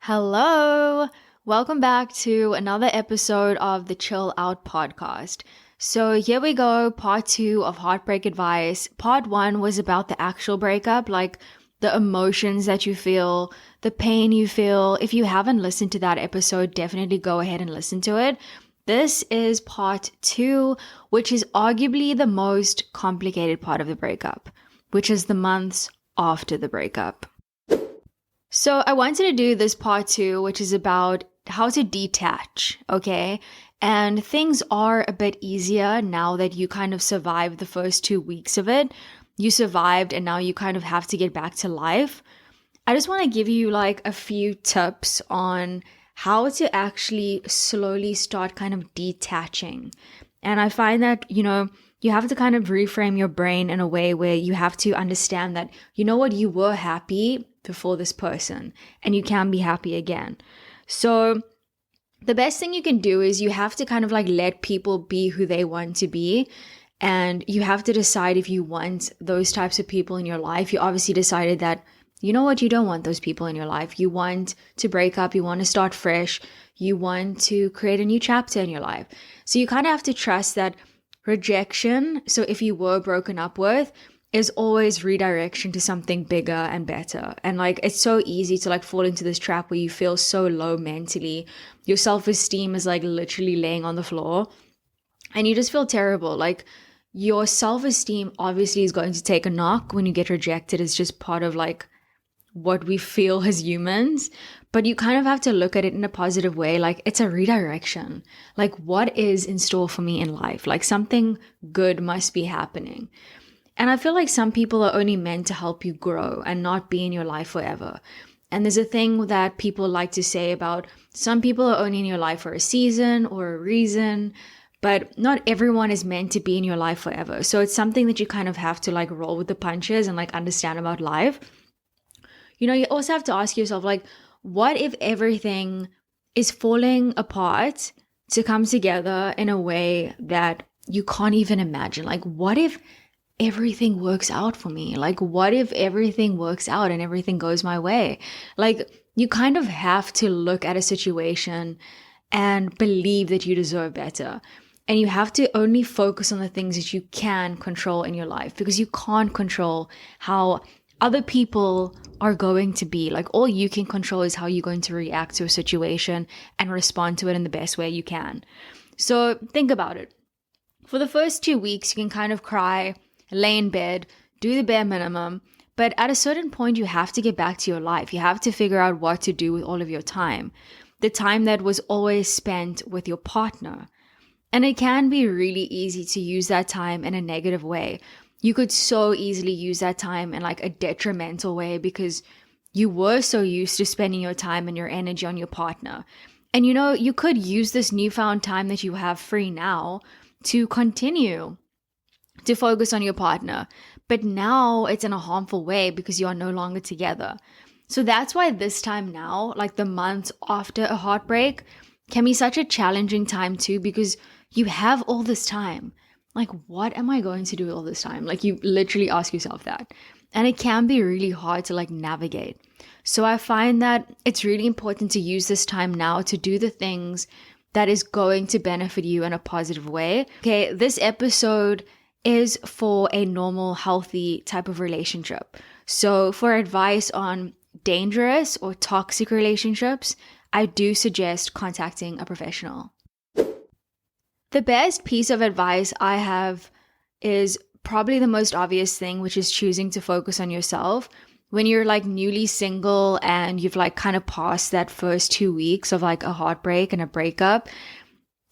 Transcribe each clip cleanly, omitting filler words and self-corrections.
Hello! Welcome back to another episode of the Chill Out podcast. So here we go, part two of heartbreak advice. Part one was about the actual breakup, like the emotions that you feel, the pain you feel. If you haven't listened to that episode, definitely go ahead and listen to it. This is part two, which is arguably the most complicated part of the breakup, which is the months after the breakup. So I wanted to do this part two, which is about how to detach, okay? And things are a bit easier now that you kind of survived the first 2 weeks of it. You survived and now you kind of have to get back to life. I just want to give you like a few tips on how to actually slowly start kind of detaching. And I find that, you have to kind of reframe your brain in a way where you have to understand that, you know what, you were happy before this person and you can be happy again. So the best thing you can do is you have to kind of like let people be who they want to be. And you have to decide if you want those types of people in your life. You obviously decided that, you know what, you don't want those people in your life. You want to break up. You want to start fresh. You want to create a new chapter in your life. So you kind of have to trust that rejection, so if you were broken up with, is always redirection to something bigger and better. And like, it's so easy to like fall into this trap where you feel so low mentally. Your self-esteem is like literally laying on the floor and you just feel terrible. Like your self-esteem obviously is going to take a knock when you get rejected. It's just part of like what we feel as humans, but you kind of have to look at it in a positive way. Like it's a redirection. Like what is in store for me in life? Like something good must be happening. And I feel like some people are only meant to help you grow and not be in your life forever. And there's a thing that people like to say about some people are only in your life for a season or a reason, but not everyone is meant to be in your life forever. So it's something that you kind of have to like roll with the punches and like understand about life. You also have to ask yourself, like, what if everything is falling apart to come together in a way that you can't even imagine? Like, what if everything works out for me? Like, what if everything works out and everything goes my way? Like, you kind of have to look at a situation and believe that you deserve better. And you have to only focus on the things that you can control in your life, because you can't control how other people are going to be. Like, all you can control is how you're going to react to a situation and respond to it in the best way you can. So think about it. For the first 2 weeks, you can kind of cry, lay in bed, do the bare minimum. But at a certain point, you have to get back to your life. You have to figure out what to do with all of your time. The time that was always spent with your partner. And it can be really easy to use that time in a negative way. You could so easily use that time in like a detrimental way because you were so used to spending your time and your energy on your partner. And you could use this newfound time that you have free now to continue to focus on your partner. But now it's in a harmful way because you are no longer together. So that's why this time now, like the months after a heartbreak, can be such a challenging time too, because you have all this time. Like, what am I going to do with all this time? Like, you literally ask yourself that. And it can be really hard to like navigate. So I find that it's really important to use this time now to do the things that is going to benefit you in a positive way. Okay, this episode is for a normal, healthy type of relationship. So for advice on dangerous or toxic relationships, I do suggest contacting a professional. The best piece of advice I have is probably the most obvious thing, which is choosing to focus on yourself. When you're like newly single and you've like kind of passed that first 2 weeks of like a heartbreak and a breakup,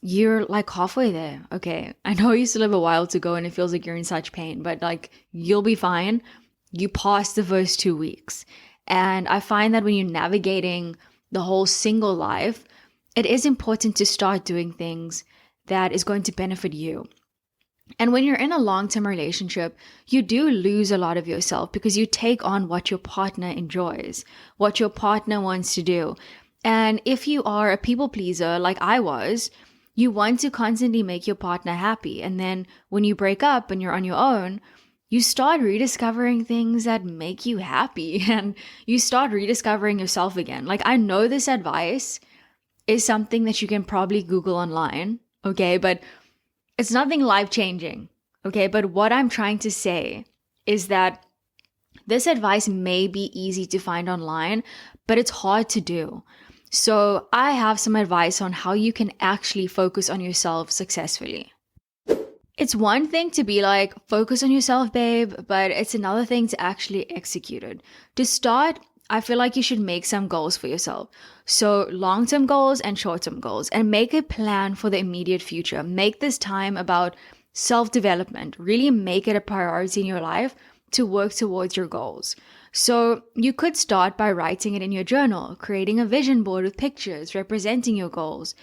you're like halfway there. Okay, I know you still have a while to go and it feels like you're in such pain, but like you'll be fine. You passed the first 2 weeks. And I find that when you're navigating the whole single life, it is important to start doing things that is going to benefit you. And when you're in a long-term relationship, you do lose a lot of yourself because you take on what your partner enjoys, what your partner wants to do. And if you are a people pleaser like I was, you want to constantly make your partner happy. And then when you break up and you're on your own, you start rediscovering things that make you happy and you start rediscovering yourself again. Like, I know this advice is something that you can probably Google online, okay? But it's nothing life changing, okay? But what I'm trying to say is that this advice may be easy to find online, but it's hard to do. So I have some advice on how you can actually focus on yourself successfully. It's one thing to be like, focus on yourself, babe, but it's another thing to actually execute it. To start, I feel like you should make some goals for yourself. So long-term goals and short-term goals, and make a plan for the immediate future. Make this time about self-development. Really make it a priority in your life to work towards your goals. So you could start by writing it in your journal, creating a vision board with pictures representing your goals,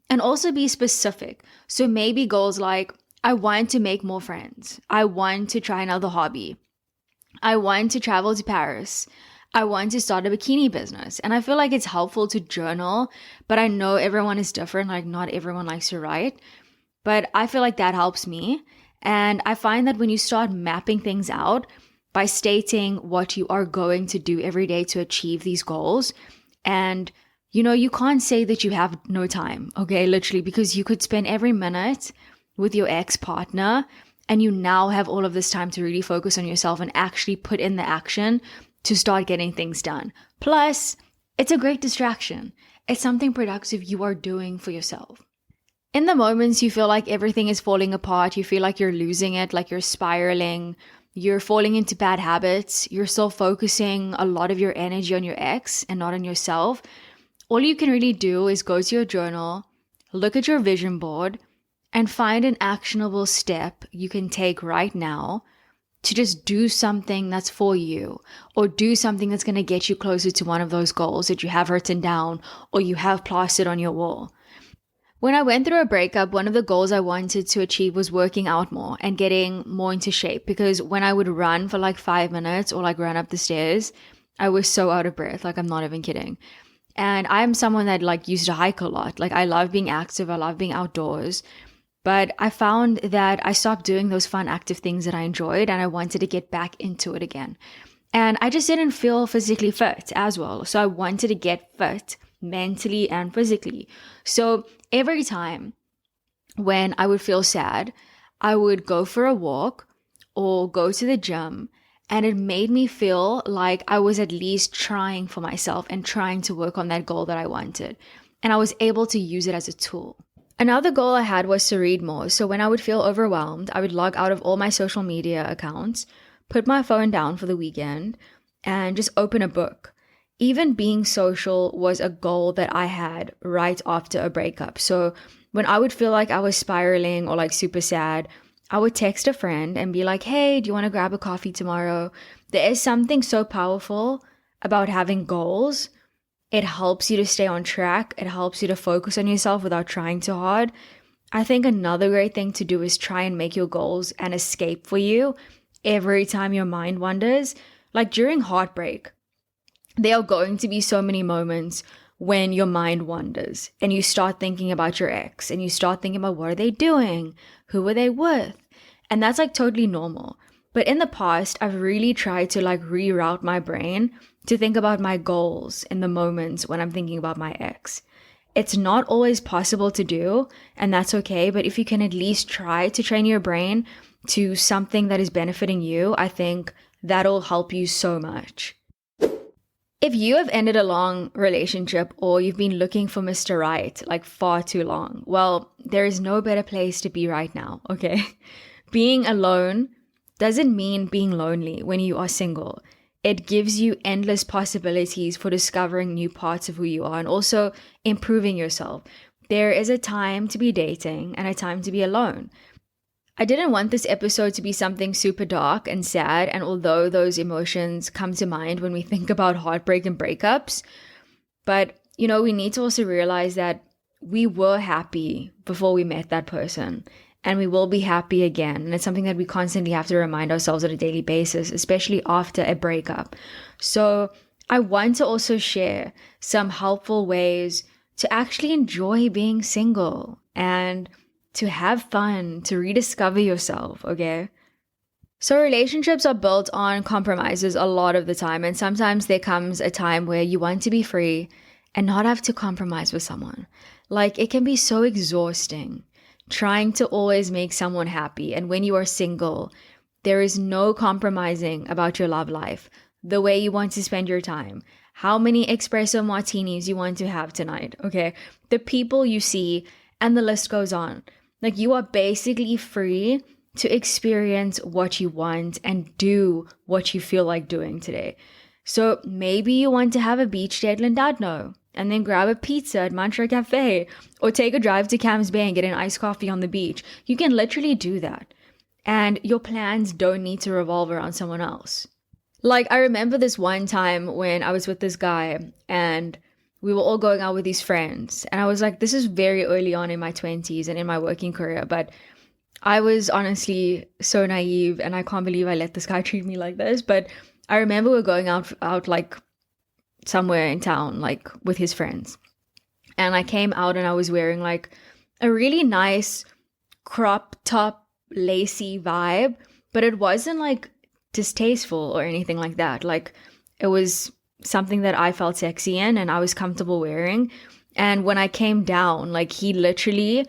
and also be specific. So maybe goals like, I want to make more friends. I want to try another hobby. I want to travel to Paris. I want to start a bikini business. And I feel like it's helpful to journal, but I know everyone is different. Like, not everyone likes to write, but I feel like that helps me. And I find that when you start mapping things out by stating what you are going to do every day to achieve these goals, and you can't say that you have no time, okay? Literally, because you could spend every minute with your ex-partner and you now have all of this time to really focus on yourself and actually put in the action to start getting things done. Plus, it's a great distraction. It's something productive you are doing for yourself. In the moments you feel like everything is falling apart, you feel like you're losing it, like you're spiraling, you're falling into bad habits, you're still focusing a lot of your energy on your ex and not on yourself, all you can really do is go to your journal, look at your vision board, and find an actionable step you can take right now to just do something that's for you, or do something that's going to get you closer to one of those goals that you have written down or you have plastered on your wall. When I went through a breakup, one of the goals I wanted to achieve was working out more and getting more into shape, because when I would run for like 5 minutes or like run up the stairs, I was so out of breath. Like, I'm not even kidding. And I'm someone that like used to hike a lot. Like, I love being active. I love being outdoors. But I found that I stopped doing those fun, active things that I enjoyed, and I wanted to get back into it again. And I just didn't feel physically fit as well. So I wanted to get fit mentally and physically. So every time when I would feel sad, I would go for a walk or go to the gym, and it made me feel like I was at least trying for myself and trying to work on that goal that I wanted. And I was able to use it as a tool. Another goal I had was to read more. So when I would feel overwhelmed, I would log out of all my social media accounts, put my phone down for the weekend, and just open a book. Even being social was a goal that I had right after a breakup. So when I would feel like I was spiraling or like super sad, I would text a friend and be like, hey, do you want to grab a coffee tomorrow? There is something so powerful about having goals. It helps you to stay on track. It helps you to focus on yourself without trying too hard. I think another great thing to do is try and make your goals an escape for you every time your mind wanders. Like during heartbreak, there are going to be so many moments when your mind wanders and you start thinking about your ex and you start thinking about, what are they doing? Who are they with? And that's like totally normal. But in the past, I've really tried to like reroute my brain to think about my goals in the moments when I'm thinking about my ex. It's not always possible to do, and that's okay. But if you can at least try to train your brain to something that is benefiting you, I think that'll help you so much. If you have ended a long relationship or you've been looking for Mr. Right like far too long, well, there is no better place to be right now, okay? Being alone doesn't mean being lonely when you are single. It gives you endless possibilities for discovering new parts of who you are and also improving yourself. There is a time to be dating and a time to be alone. I didn't want this episode to be something super dark and sad, and although those emotions come to mind when we think about heartbreak and breakups, but we need to also realize that we were happy before we met that person. And we will be happy again. And it's something that we constantly have to remind ourselves on a daily basis, especially after a breakup. So I want to also share some helpful ways to actually enjoy being single and to have fun, to rediscover yourself, okay? So relationships are built on compromises a lot of the time, and sometimes there comes a time where you want to be free and not have to compromise with someone. Like it can be so exhausting trying to always make someone happy, and when you are single, there is no compromising about your love life, the way you want to spend your time, how many espresso martinis you want to have tonight, okay? The people you see, and the list goes on. Like you are basically free to experience what you want and do what you feel like doing today. So maybe you want to have a beach date in Llandudno and then grab a pizza at Mantra Cafe or take a drive to Camps Bay and get an iced coffee on the beach. You can literally do that. And your plans don't need to revolve around someone else. Like I remember this one time when I was with this guy and we were all going out with these friends. And I was like, this is very early on in my 20s and in my working career, but I was honestly so naive and I can't believe I let this guy treat me like this. But I remember we were going out like somewhere in town, like with his friends. And I came out and I was wearing like a really nice crop top, lacy vibe, but it wasn't like distasteful or anything like that. Like it was something that I felt sexy in and I was comfortable wearing. And when I came down, like he literally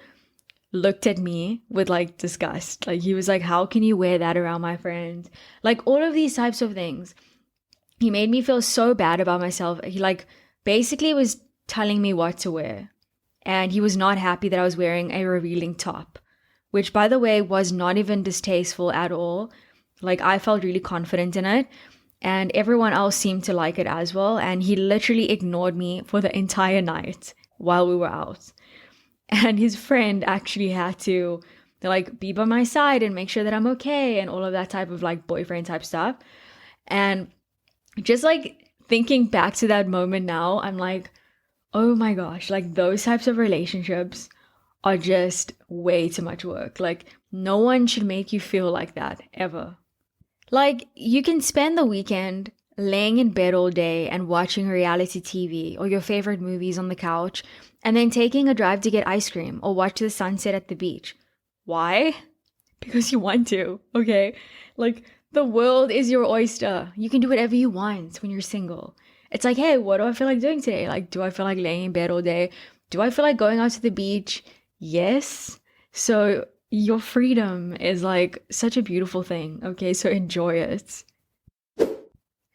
looked at me with like disgust. Like he was like, how can you wear that around my friends? Like all of these types of things. He made me feel so bad about myself. He like basically was telling me what to wear. And he was not happy that I was wearing a revealing top, which by the way was not even distasteful at all. Like I felt really confident in it and everyone else seemed to like it as well. And he literally ignored me for the entire night while we were out. And his friend actually had to like be by my side and make sure that I'm okay and all of that type of like boyfriend type stuff. And just like thinking back to that moment now, I'm like, oh my gosh, like those types of relationships are just way too much work. Like no one should make you feel like that ever. Like you can spend the weekend laying in bed all day and watching reality TV or your favorite movies on the couch and then taking a drive to get ice cream or watch the sunset at the beach. Why? Because you want to, okay? Like the world is your oyster. You can do whatever you want when you're single. It's like, hey, what do I feel like doing today? Like, do I feel like laying in bed all day? Do I feel like going out to the beach? Yes. So your freedom is like such a beautiful thing, okay? So enjoy it.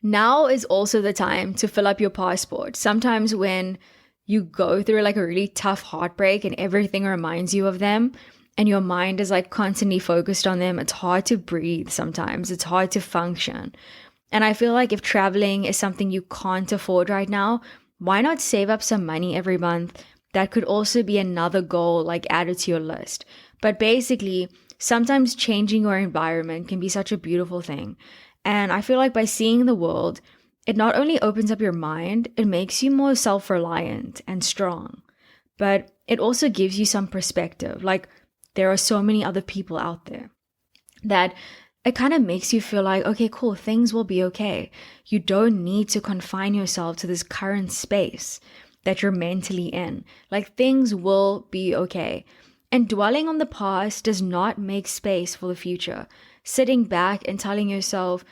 Now is also the time to fill up your passport. Sometimes when you go through like a really tough heartbreak and everything reminds you of them and your mind is like constantly focused on them, it's hard to breathe sometimes. It's hard to function. And I feel like if traveling is something you can't afford right now, why not save up some money every month? That could also be another goal like added to your list. But basically, sometimes changing your environment can be such a beautiful thing. And I feel like by seeing the world, it not only opens up your mind, it makes you more self-reliant and strong, but it also gives you some perspective. Like there are so many other people out there that it kind of makes you feel like, okay, cool, things will be okay. You don't need to confine yourself to this current space that you're mentally in. Like things will be okay. And dwelling on the past does not make space for the future. Sitting back and telling yourself,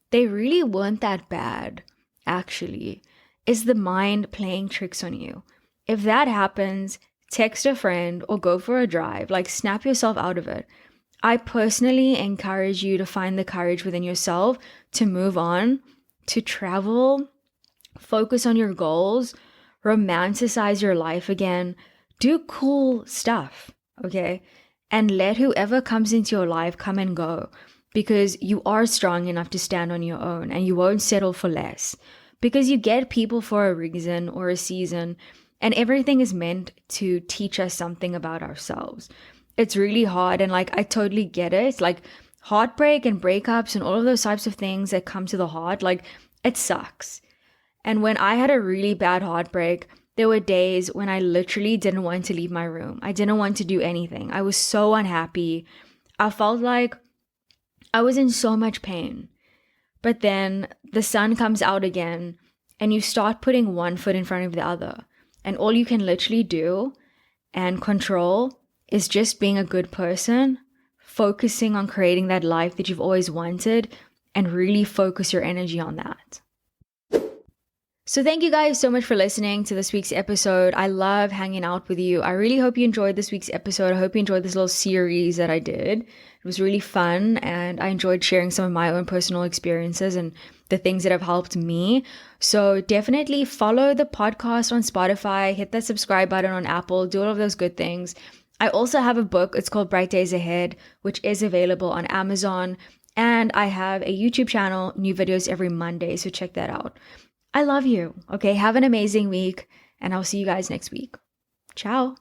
they really weren't that bad, actually, is the mind playing tricks on you. If that happens, text a friend or go for a drive, like snap yourself out of it. I personally encourage you to find the courage within yourself to move on, to travel, focus on your goals, romanticize your life again, do cool stuff, okay? And let whoever comes into your life come and go, because you are strong enough to stand on your own and you won't settle for less, because you get people for a reason or a season, and everything is meant to teach us something about ourselves. It's really hard, and like I totally get it. Like heartbreak and breakups and all of those types of things that come to the heart, like it sucks. And when I had a really bad heartbreak, there were days when I literally didn't want to leave my room. I didn't want to do anything. I was so unhappy. I felt like I was in so much pain. But then the sun comes out again and you start putting one foot in front of the other. And all you can literally do and control is just being a good person, focusing on creating that life that you've always wanted and really focus your energy on that. So thank you guys so much for listening to this week's episode. I love hanging out with you. I really hope you enjoyed this week's episode. I hope you enjoyed this little series that I did. It was really fun, and I enjoyed sharing some of my own personal experiences and the things that have helped me. So definitely follow the podcast on Spotify, hit that subscribe button on Apple, do all of those good things. I also have a book. It's called Bright Days Ahead, which is available on Amazon. And I have a YouTube channel, new videos every Monday. So check that out. I love you. Okay, have an amazing week, and I'll see you guys next week. Ciao.